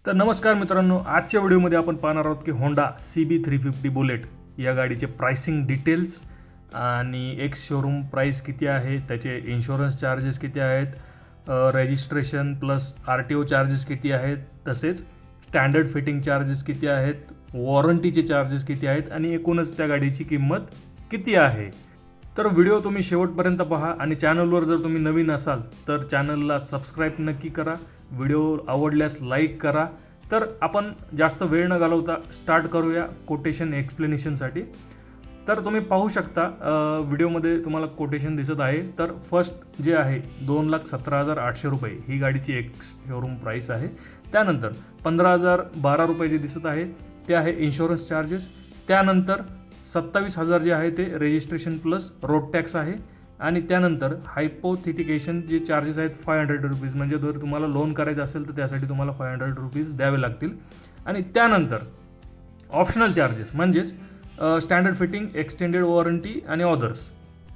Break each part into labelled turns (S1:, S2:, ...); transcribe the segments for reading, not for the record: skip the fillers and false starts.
S1: तर नमस्कार मित्रांनो, आजच्या व्हिडिओमध्ये आपण पाहणार आहोत की होंडा CB350 बुलेट या गाडीचे प्राइसिंग डिटेल्स आणि एक्स शोरूम प्राइस किती आहे, त्याचे इन्शुरन्स चार्जेस किती आहेत, रजिस्ट्रेशन प्लस RTO चार्जेस किती आहेत, तसेच स्टँडर्ड फिटिंग चार्जेस किती आहेत, वॉरंटीचे चार्जेस किती आहेत आणि एकूणच त्या गाडीची किंमत किती आहे. तर व्हिडिओ तुम्ही शेवटपर्यंत पहा आणि चॅनलवर जर तुम्ही नवीन असाल तर चॅनलला सबस्क्राईब नक्की करा. व्हिडिओ आवडल्यास लाईक करा. तर आपण जास्त वेळ न घालवता स्टार्ट करूया कोटेशन एक्सप्लेनेशनसाठी. तर तुम्ही पाहू शकता व्हिडिओमध्ये तुम्हाला कोटेशन दिसत आहे. तर फर्स्ट जे आहे 2,17,800 रुपये ही गाडीची एक्स शोरूम प्राईस आहे. त्यानंतर 15,012 रुपये जे दिसत आहे ते आहे इन्शुरन्स चार्जेस. त्यानंतर 27,000 जे आहे ते रजिस्ट्रेशन प्लस रोड टॅक्स आहे. आणि त्यानंतर हायपोथिटिकेशन जे चार्जेस आहेत 500 रुपीज, म्हणजे जर तुम्हाला लोन करायचं असेल तर त्यासाठी तुम्हाला 500 रुपीज द्यावे लागतील. आणि त्यानंतर ऑप्शनल चार्जेस म्हणजेच स्टँडर्ड फिटिंग, एक्सटेंडेड वॉरंटी आणि ऑदर्स.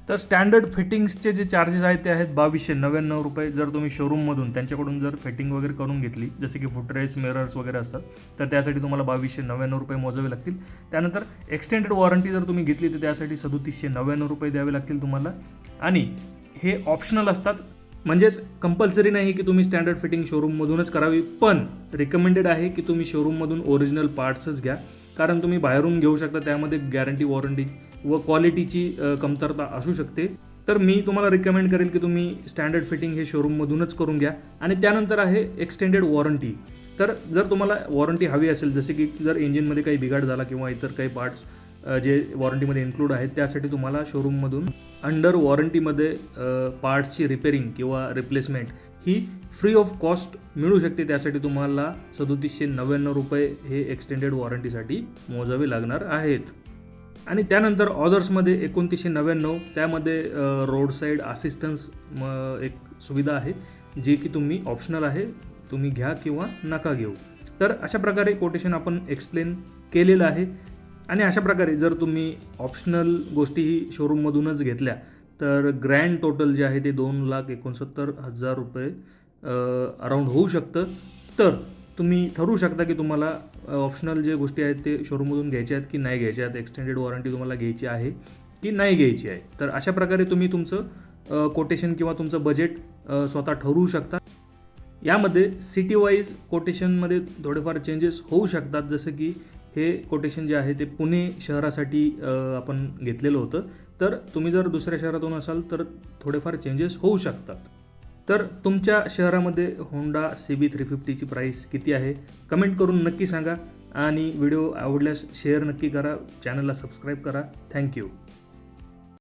S1: तर स्टँडर्ड फिटिंग्सचे जे चार्जेस आहेत ते आहेत 2,299 रुपये. जर तुम्ही शोरूममधून त्यांच्याकडून जर फिटिंग वगैरे करून घेतली, जसे की फुटरेस, मिरर्स वगैरे असतात, तर त्यासाठी तुम्हाला 2,299 रुपये मोजावे लागतील. त्यानंतर एक्सटेंडेड वॉरंटी जर तुम्ही घेतली तर त्यासाठी 3,799 रुपये द्यावे लागतील तुम्हाला. आणि हे ऑप्शनल असतात, म्हणजेच कंपल्सरी नाही की तुम्ही स्टँडर्ड फिटिंग शोरूममधूनच करावी, पण रिकमेंडेड आहे की तुम्ही शोरूममधून ओरिजिनल पार्ट्सच घ्या. कारण तुम्ही बाहेरून घेऊ शकता, त्यामध्ये गॅरंटी, वॉरंटी व क्वालिटीची कमतरता असू शकते. तर मी तुम्हाला रिकमेंड करेल की तुम्ही स्टँडर्ड फिटिंग हे शोरूममधूनच करून घ्या. आणि त्यानंतर आहे एक्सटेंडेड वॉरंटी. तर जर तुम्हाला वॉरंटी हवी असेल, जसे की जर इंजिनमध्ये काही बिघाड झाला किंवा इतर काही पार्ट्स जे वॉरंटीमध्ये इन्क्लूड आहेत, त्यासाठी तुम्हाला शोरूममधून अंडर वॉरंटीमध्ये पार्ट्सची रिपेरिंग किंवा replacement he free of cost मिळू शकते. त्यासाठी तुम्हाला 3,799 रुपये हे एक्सटेंडेड वॉरंटीसाठी मोजावे लागणार आहेत. आणि त्यानंतर ऑदर्समध्ये 2,999, त्यामध्ये रोड साईड असिस्टन्स एक सुविधा आहे, जी की तुम्ही ऑप्शनल आहे, तुम्ही घ्या किंवा नका घेऊ. तर अशा प्रकारे कोटेशन आपण एक्सप्लेन केलेलं आहे. आणि अशा प्रकारे जर तुम्ही ऑप्शनल गोष्टीही शोरूममधूनच घेतल्या तर ग्रँड टोटल जे आहे ते 2,69,000 रुपये अराऊंड होऊ शकतं. तर तुम्ही ठरवू शकता की तुम्हाला ऑप्शनल जे गोष्टी आहेत ते शोरूममधून घ्यायच्या आहेत की नाही घ्यायच्या आहेत, एक्सटेंडेड वॉरंटी तुम्हाला घ्यायची आहे की नाही घ्यायची आहे. तर अशा प्रकारे तुम्ही तुमचं कोटेशन किंवा तुमचं बजेट स्वतः ठरवू शकता. यामध्ये सिटी वाईज कोटेशनमध्ये थोडेफार चेंजेस होऊ शकतात, जसं की हे कोटेशन जे आहे ते पुणे शहरासाठी आपण घेतलेलं होतं. तर तुम्ही जर दुसऱ्या शहरातून असाल तर थोडेफार चेंजेस होऊ शकतात. तर तुमच्या शहरामध्ये होंडा CB350ची प्राईस किती आहे कमेंट करून नक्की सांगा. आणि व्हिडिओ आवडल्यास शेअर नक्की करा, चॅनलला सबस्क्राईब करा. थँक्यू.